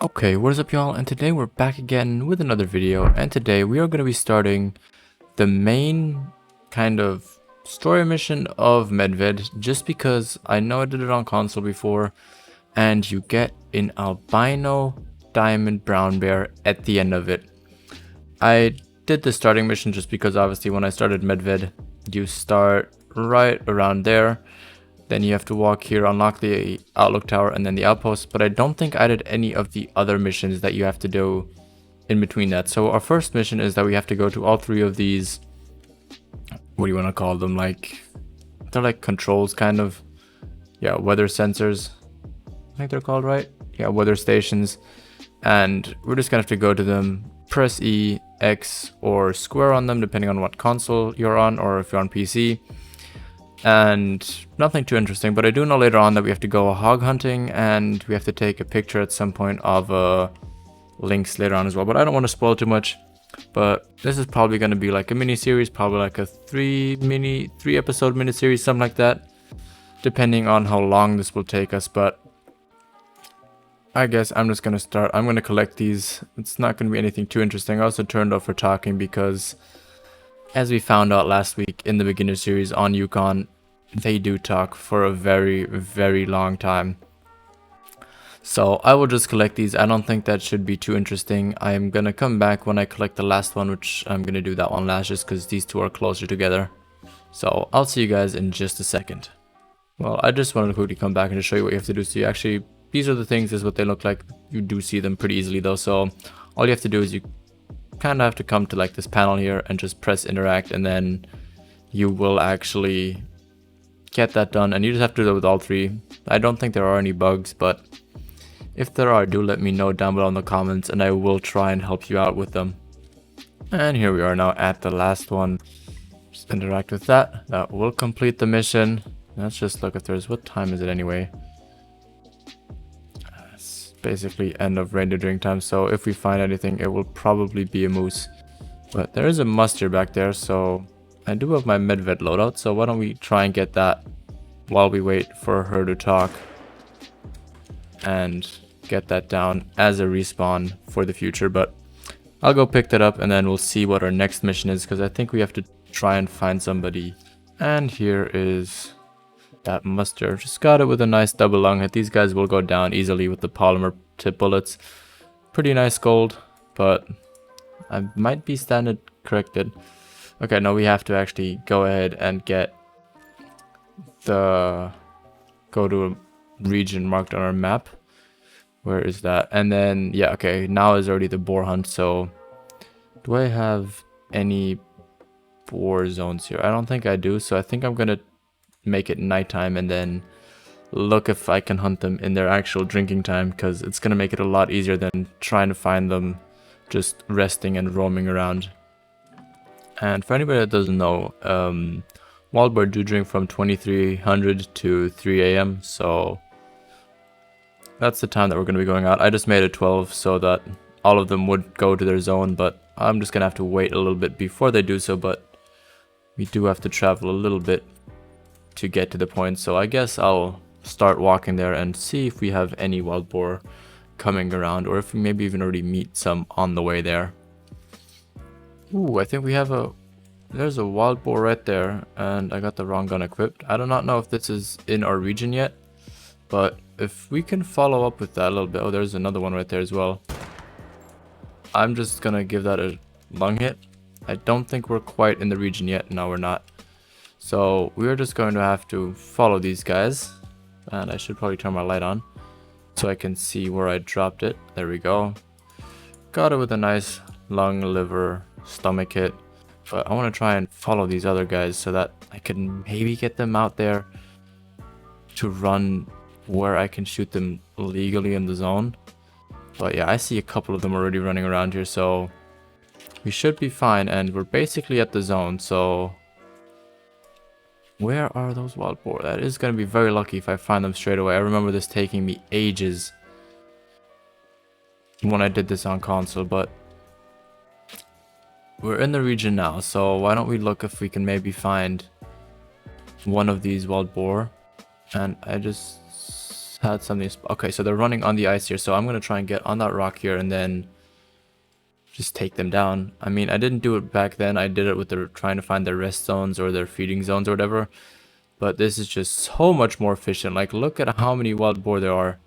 Okay, what is up y'all, and today we're back again with another video, and today we are going to be starting the main kind of story mission of Medved, just because I know I did it on console before, and you get an albino diamond brown bear at the end of it. I did the starting mission just because obviously when I started Medved, you start right around there. Then you have to walk here, unlock the outlook tower, and then the outpost. But I don't think I did any of the other missions that you have to do in between that. So our first mission is that we have to go to all three of these, what do you want to call them? They're like controls kind of. Yeah, weather sensors. I think they're called, right? Yeah, weather stations. And we're just going to have to go to them, press E, X, or square on them, depending on what console you're on, or if you're on PC. And nothing too interesting, but I do know later on that we have to go hog hunting and we have to take a picture at some point of links later on as well, but I don't want to spoil too much. But this is probably going to be like a mini series, probably like a three episode mini series, something like that, depending on how long this will take us. But I guess I'm just going to start. I'm going to collect these. It's not going to be anything too interesting. I also turned off for talking because, as we found out last week in the beginner series on Yukon, they do talk for a very, very long time. So I will just collect these. I don't think that should be too interesting. I'm going to come back when I collect the last one, which I'm going to do that one last just because these two are closer together. So I'll see you guys in just a second. Well, I just wanted to quickly come back and just show you what you have to do. So you actually, these are the things, this is what they look like. You do see them pretty easily though. So all you have to do is you kind of have to come to like this panel here and just press interact, and then you will actually get that done, and you just have to do it with all three. I don't think there are any bugs, but if there are, do let me know down below in the comments and I will try and help you out with them. And here we are now at the last one. Just interact with that. That will complete the mission. Let's just look if there's, what time is it anyway? Basically end of reindeer drink time, so if we find anything it will probably be a moose. But there is a muster back there, so I do have my Medved loadout, so why don't we try and get that while we wait for her to talk and get that down as a respawn for the future. But I'll go pick that up and then we'll see what our next mission is, because I think we have to try and find somebody. And here is that muster. Just got it with a nice double lung hit. These guys will go down easily with the polymer tip bullets. Pretty nice gold, but I might be standard corrected. Okay, no, we have to actually go ahead and get go to a region marked on our map. Where is that? And then, yeah, okay, now is already the boar hunt. So do I have any boar zones here? I don't think I do, so I think I'm gonna make it nighttime and then look if I can hunt them in their actual drinking time, because it's gonna make it a lot easier than trying to find them just resting and roaming around. And for anybody that doesn't know, wild boar do drink from 2300 to 3 AM, so that's the time that we're gonna be going out. I just made it 12 so that all of them would go to their zone, but I'm just gonna have to wait a little bit before they do so. But we do have to travel a little bit to get to the point, so I guess I'll start walking there and see if we have any wild boar coming around, or if we maybe even already meet some on the way there. Ooh, I think we have there's a wild boar right there, and I got the wrong gun equipped. I do not know if this is in our region yet, but if we can follow up with that a little bit. Oh, there's another one right there as well. I'm just gonna give that a lung hit. I don't think we're quite in the region yet. No, we're not. So we're just going to have to follow these guys, and I should probably turn my light on so I can see where I dropped it. There we go. Got it with a nice lung, liver, stomach hit. But I want to try and follow these other guys so that I can maybe get them out there to run where I can shoot them legally in the zone. But yeah, I see a couple of them already running around here, so we should be fine, and we're basically at the zone. So where are those wild boar? That is going to be very lucky if I find them straight away. I remember this taking me ages when I did this on console, but we're in the region now, so why don't we look if we can maybe find one of these wild boar. And I just had something. Okay, so they're running on the ice here, so I'm gonna try and get on that rock here and then just take them down. I mean, I didn't do it back then. I did it with their trying to find their rest zones or their feeding zones or whatever. But this is just so much more efficient. Like, look at how many wild boar there are.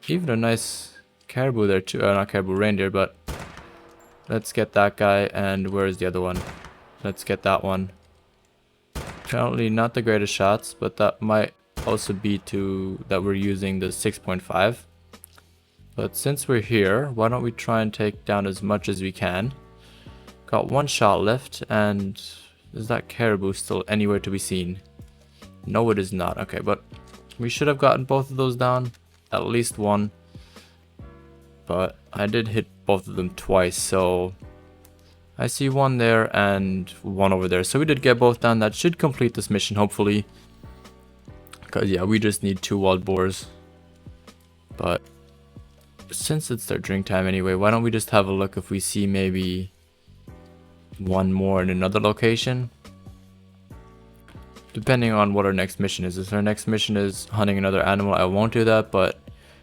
Even a nice caribou there too. Not caribou, reindeer, but let's get that guy. And where is the other one? Let's get that one. Apparently not the greatest shots, but that might also be that we're using the 6.5. But since we're here, why don't we try and take down as much as we can. Got one shot left, and is that caribou still anywhere to be seen? No, it is not. Okay, but we should have gotten both of those down. At least one. But I did hit both of them twice, so I see one there and one over there. So we did get both down. That should complete this mission, hopefully. Because, yeah, we just need 2 wild boars. But since it's their drink time anyway, why don't we just have a look if we see maybe one more in another location? Depending on what our next mission is. If our next mission is hunting another animal, I won't do that. But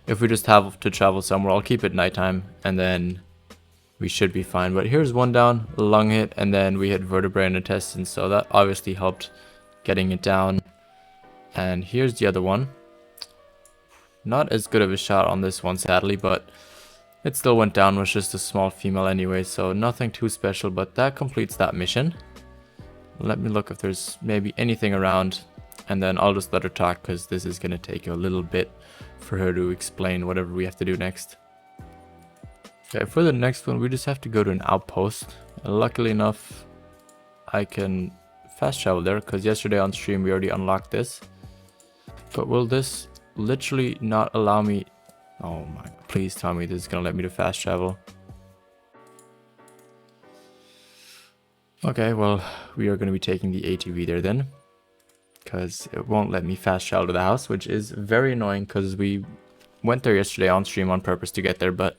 if we just have to travel somewhere, I'll keep it nighttime and then we should be fine. But here's one down, lung hit, and then we hit vertebrae and intestines. So that obviously helped getting it down. And here's the other one. Not as good of a shot on this one, sadly, but it still went down. Was just a small female anyway, so nothing too special, but that completes that mission. Let me look if there's maybe anything around, and then I'll just let her talk because this is going to take a little bit for her to explain whatever we have to do next. Okay, for the next one, we just have to go to an outpost. Luckily enough, I can fast travel there because yesterday on stream we already unlocked this. But will this literally not allow me? Oh my, please tell me this is gonna let me to fast travel. Okay, well, we are gonna be taking the ATV there then, because it won't let me fast travel to the house, which is very annoying because we went there yesterday on stream on purpose to get there. But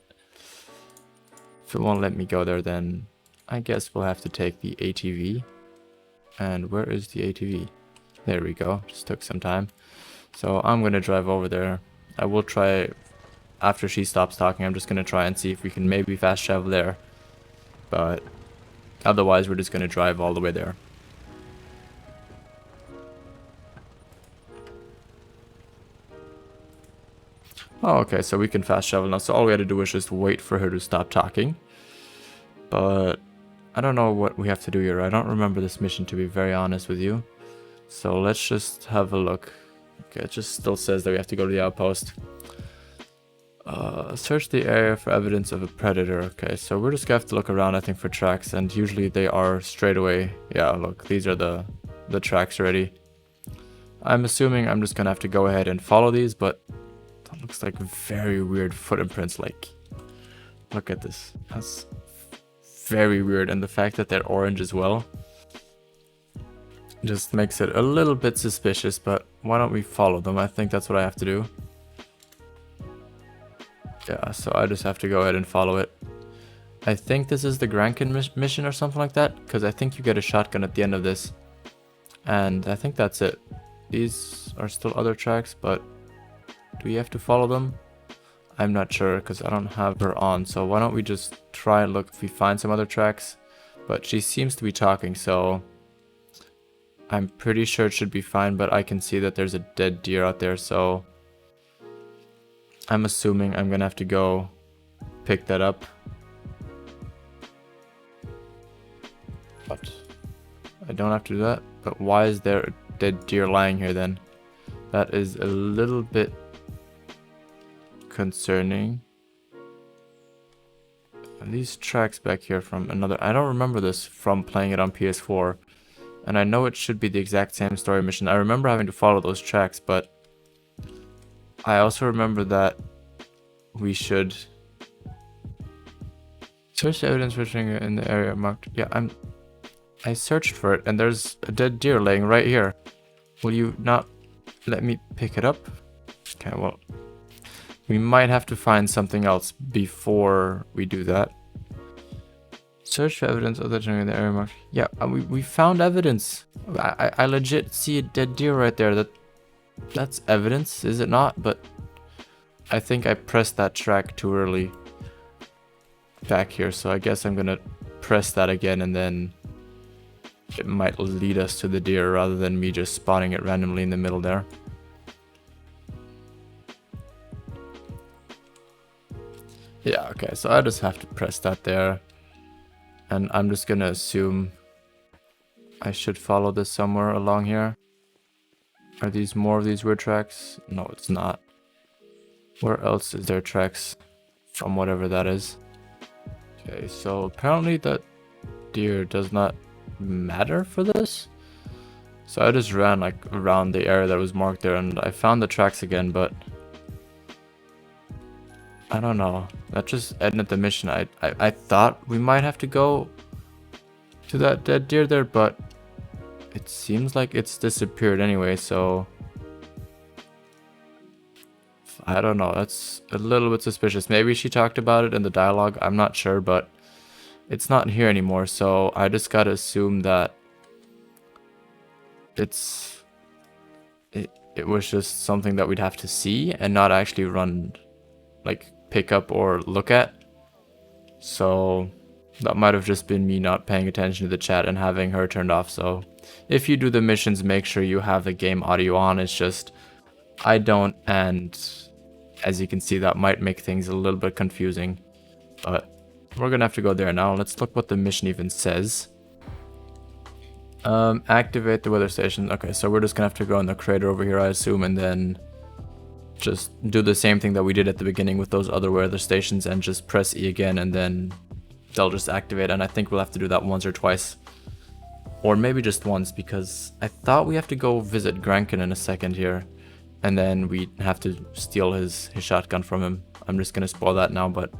if it won't let me go there, then I guess we'll have to take the ATV. And where is the ATV? There we go. Just took some time. So I'm going to drive over there. I will try, after she stops talking, I'm just going to try and see if we can maybe fast travel there. But otherwise, we're just going to drive all the way there. Oh, okay, so we can fast travel now. So all we had to do was just wait for her to stop talking. But I don't know what we have to do here. I don't remember this mission, to be very honest with you. So let's just have a look. Okay, it just still says that we have to go to the outpost. Search the area for evidence of a predator. Okay, so we're just gonna have to look around, I think, for tracks, and usually they are straight away. Yeah, look, these are the tracks already. I'm assuming I'm just gonna have to go ahead and follow these, but that looks like very weird footprints. Like, look at this. That's very weird, and the fact that they're orange as well just makes it a little bit suspicious. But why don't we follow them? I think that's what I have to do. Yeah, so I just have to go ahead and follow it. I think this is the Grankin mission or something like that, because I think you get a shotgun at the end of this. And I think that's it. These are still other tracks, but do we have to follow them? I'm not sure because I don't have her on. So why don't we just try and look if we find some other tracks. But she seems to be talking, so I'm pretty sure it should be fine. But I can see that there's a dead deer out there, so I'm assuming I'm gonna have to go pick that up. But I don't have to do that. But why is there a dead deer lying here then? That is a little bit concerning. And these tracks back here from another, I don't remember this from playing it on PS4, and I know it should be the exact same story mission. I remember having to follow those tracks, but I also remember that we should search the evidence in the area marked. Yeah, I searched for it, and there's a dead deer laying right here. Will you not let me pick it up? Okay, well, we might have to find something else before we do that. Search for evidence of the in the area marked. Yeah, we found evidence. I legit see a dead deer right there. That That's evidence, is it not? But I think I pressed that track too early back here, so I guess I'm gonna press that again, and then it might lead us to the deer rather than me just spotting it randomly in the middle there. Yeah, okay, so I just have to press that there, and I'm just gonna assume I should follow this somewhere along here. Are these more of these weird tracks? No, it's not. Where else is there tracks from whatever that is? Okay, so apparently that deer does not matter for this. So I just ran like around the area that was marked there, and I found the tracks again, but I don't know. That just ended the mission. I thought we might have to go to that dead deer there, but it seems like it's disappeared anyway, so I don't know. That's a little bit suspicious. Maybe she talked about it in the dialogue. I'm not sure, but it's not here anymore, so I just gotta assume that it was just something that we'd have to see and not actually run, like pick up or look at. So that might have just been me not paying attention to the chat and having her turned off. So if you do the missions, make sure you have the game audio on. It's just I don't, and as you can see, that might make things a little bit confusing, but we're gonna have to go there now. Let's look what the mission even says. Activate the weather station. Okay, so we're just gonna have to go in the crater over here, I assume, and then just do the same thing that we did at the beginning with those other weather stations and just press E again, and then they'll just activate. And I think we'll have to do that once or twice, or maybe just once, because I thought we have to go visit Grankin in a second here, and then we have to steal his shotgun from him. I'm just gonna spoil that now, but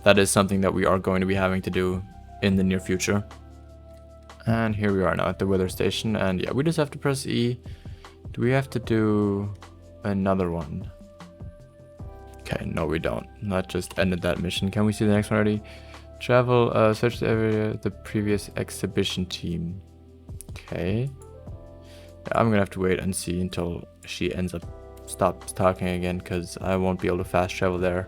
that is something that we are going to be having to do in the near future. And here we are now at the weather station, and yeah, we just have to press E. Do we have to do another one? Okay, no we don't. That just ended that mission. Can we see the next one already? Travel, search the area, the previous exhibition team. Okay. Yeah, I'm gonna have to wait and see until she stops talking again, because I won't be able to fast travel there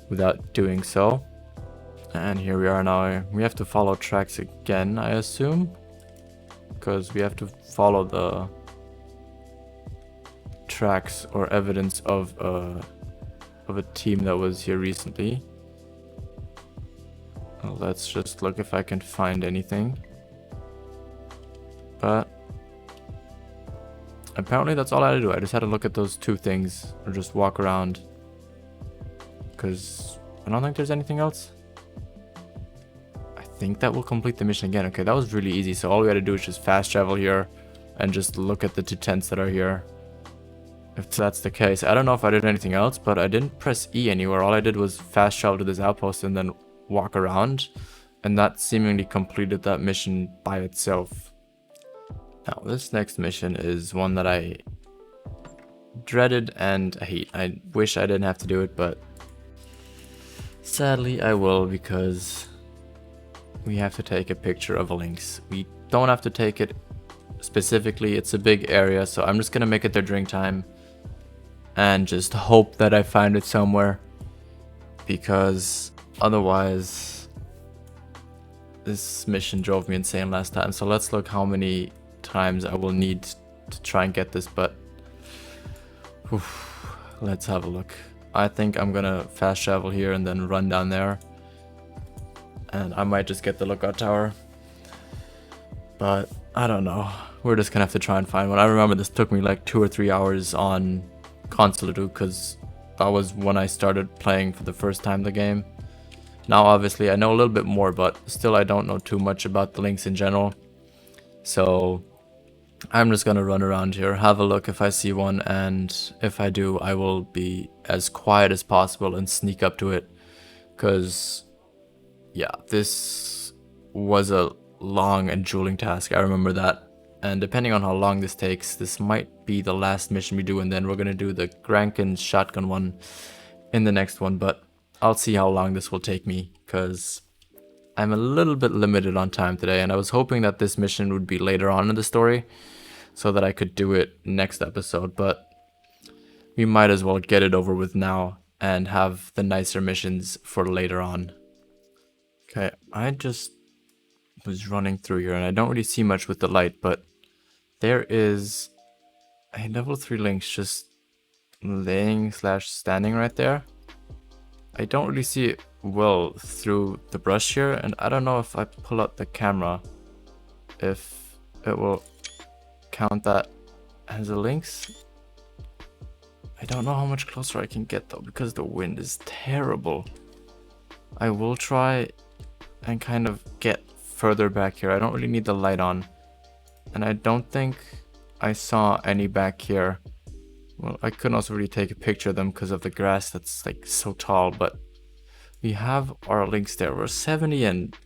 without doing so. And here we are now. We have to follow tracks again, I assume, because we have to follow the tracks or evidence of a team that was here recently. Well, let's just look if I can find anything. But apparently that's all I had to do. I just had to look at those two things or just walk around, because I don't think there's anything else. I think that will complete the mission again. Okay, that was really easy. So all we had to do is just fast travel here and just look at the two tents that are here. If that's the case, I don't know if I did anything else, but I didn't press E anywhere. All I did was fast travel to this outpost and then walk around, and that seemingly completed that mission by itself. Now this next mission is one that I dreaded and I hate. I wish I didn't have to do it, but sadly I will, because we have to take a picture of a lynx. We don't have to take it specifically, it's a big area, so I'm just gonna make it there during time and just hope that I find it somewhere, because otherwise this mission drove me insane last time. So let's look how many times I will need to try and get this, but let's have a look. I think I'm gonna fast travel here and then run down there, and I might just get the lookout tower, but I don't know. We're just gonna have to try and find one. I remember this took me like 2 or 3 hours on console to do, because that was when I started playing for the first time the game. Now obviously I know a little bit more, but still I don't know too much about the links in general. So I'm just gonna run around here, have a look if I see one, and if I do, I will be as quiet as possible and sneak up to it, because yeah, this was a long and drooling task. I remember that, and depending on how long this takes, this might be the last mission we do, and then we're gonna do the Grankin shotgun one in the next one. But I'll see how long this will take me, because I'm a little bit limited on time today, and I was hoping that this mission would be later on in the story, so that I could do it next episode, but we might as well get it over with now and have the nicer missions for later on. Okay, I just was running through here and I don't really see much with the light, but there is a level 3 lynx just laying / standing right there. I don't really see it well through the brush here, and I don't know if I pull up the camera if it will count that as a lynx. I don't know how much closer I can get though, because the wind is terrible. I will try and kind of get further back here. I don't really need the light on, and I don't think I saw any back here. Well, I couldn't also really take a picture of them because of the grass that's like so tall, but we have our links there. We're 70 and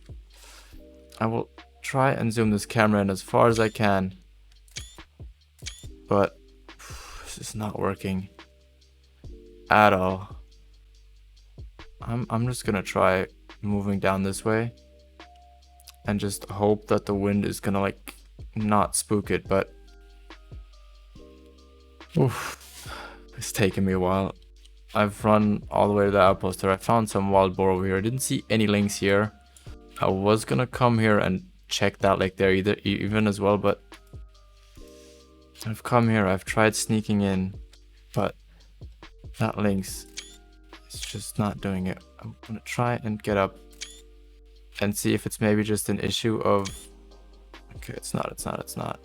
I will try and zoom this camera in as far as I can, but this is not working at all. I'm just gonna try moving down this way and just hope that the wind is gonna like not spook it, but oof. It's taken me a while. I've run all the way to the outpost there. I found some wild boar over here. I didn't see any lynx here. I was gonna come here and check that lake there even as well, but I've come here. I've tried sneaking in, but that lynx is just not doing it. I'm gonna try and get up and see if it's maybe just an issue of... Okay, it's not.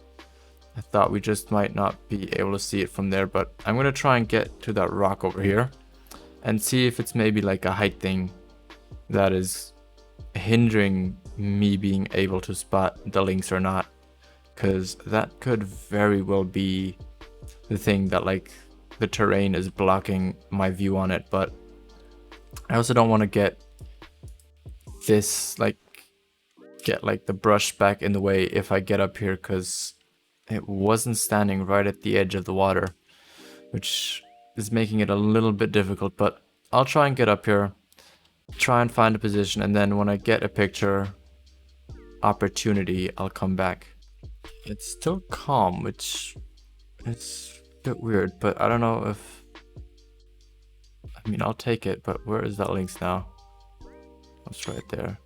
I thought we just might not be able to see it from there, but I'm going to try and get to that rock over here and see if it's maybe like a height thing that is hindering me being able to spot the lynx or not, because that could very well be the thing that like the terrain is blocking my view on it. But I also don't want to get this like the brush back in the way if I get up here, because it wasn't standing right at the edge of the water, which is making it a little bit difficult. But I'll try and get up here, try and find a position, and then when I get a picture opportunity, I'll come back. It's still calm, which is a bit weird, but I don't know if... I mean, I'll take it, but where is that lynx now? It's right there.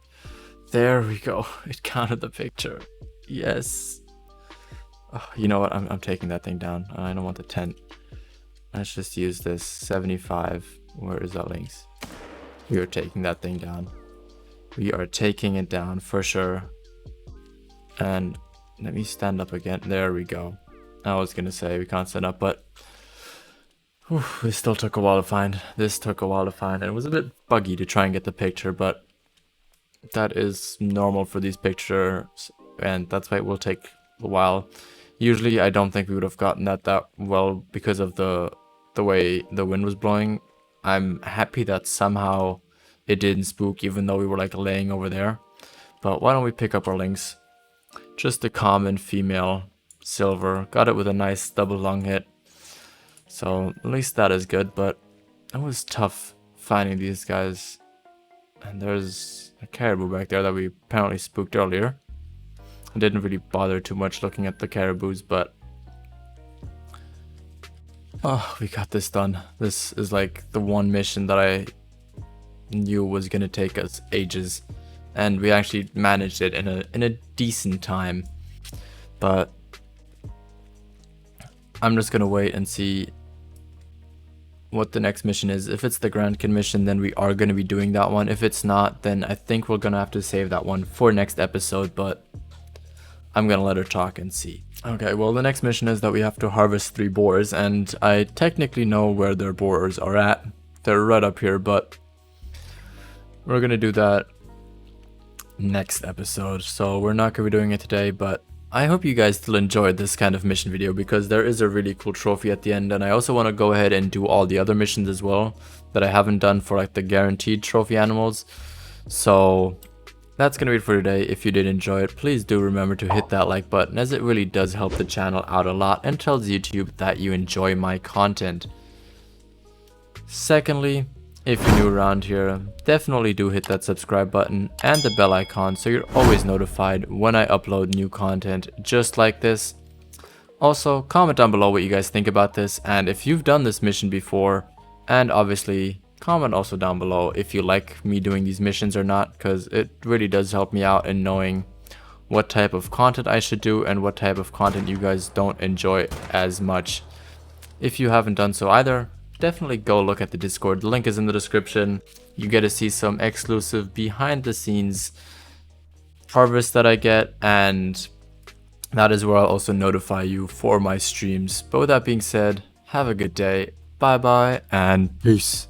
There we go. It counted the picture. Yes. Oh, you know what? I'm taking that thing down. I don't want the tent. Let's just use this 75. Where is that lynx? We are taking that thing down. We are taking it down for sure. And let me stand up again. There we go. I was gonna say we can't stand up, but whew, this still took a while to find. This took a while to find, and it was a bit buggy to try and get the picture, but that is normal for these pictures, and that's why it will take a while. Usually I don't think we would have gotten that well because of the way the wind was blowing. I'm happy that somehow it didn't spook, even though we were like laying over there. But why don't we pick up our lynx? Just a common female silver. Got it with a nice double lung hit, so at least that is good. But it was tough finding these guys, and there's a caribou back there that we apparently spooked earlier. I didn't really bother too much looking at the caribous, but oh, we got this done. This is like the one mission that I knew was gonna take us ages, and we actually managed it in a decent time. But I'm just gonna wait and see what the next mission is. If it's the Grandkin mission, then we are gonna be doing that one. If it's not, then I think we're gonna have to save that one for next episode, but I'm gonna let her talk and see. Okay, well, the next mission is that we have to harvest 3 boars, and I technically know where their boars are at. They're right up here, but we're gonna do that next episode, so we're not gonna be doing it today. But I hope you guys still enjoyed this kind of mission video, because there is a really cool trophy at the end, and I also want to go ahead and do all the other missions as well that I haven't done for like the guaranteed trophy animals. So that's gonna be it for today. If you did enjoy it, please do remember to hit that like button, as it really does help the channel out a lot and tells YouTube that you enjoy my content. Secondly, if you're new around here, definitely do hit that subscribe button and the bell icon so you're always notified when I upload new content just like this. Also, comment down below what you guys think about this, and if you've done this mission before, and obviously comment also down below if you like me doing these missions or not, because it really does help me out in knowing what type of content I should do and what type of content you guys don't enjoy as much. If you haven't done so either, definitely go look at the Discord. The link is in the description. You get to see some exclusive behind the scenes harvest that I get, and that is where I'll also notify you for my streams. But with that being said, have a good day, bye bye, and peace.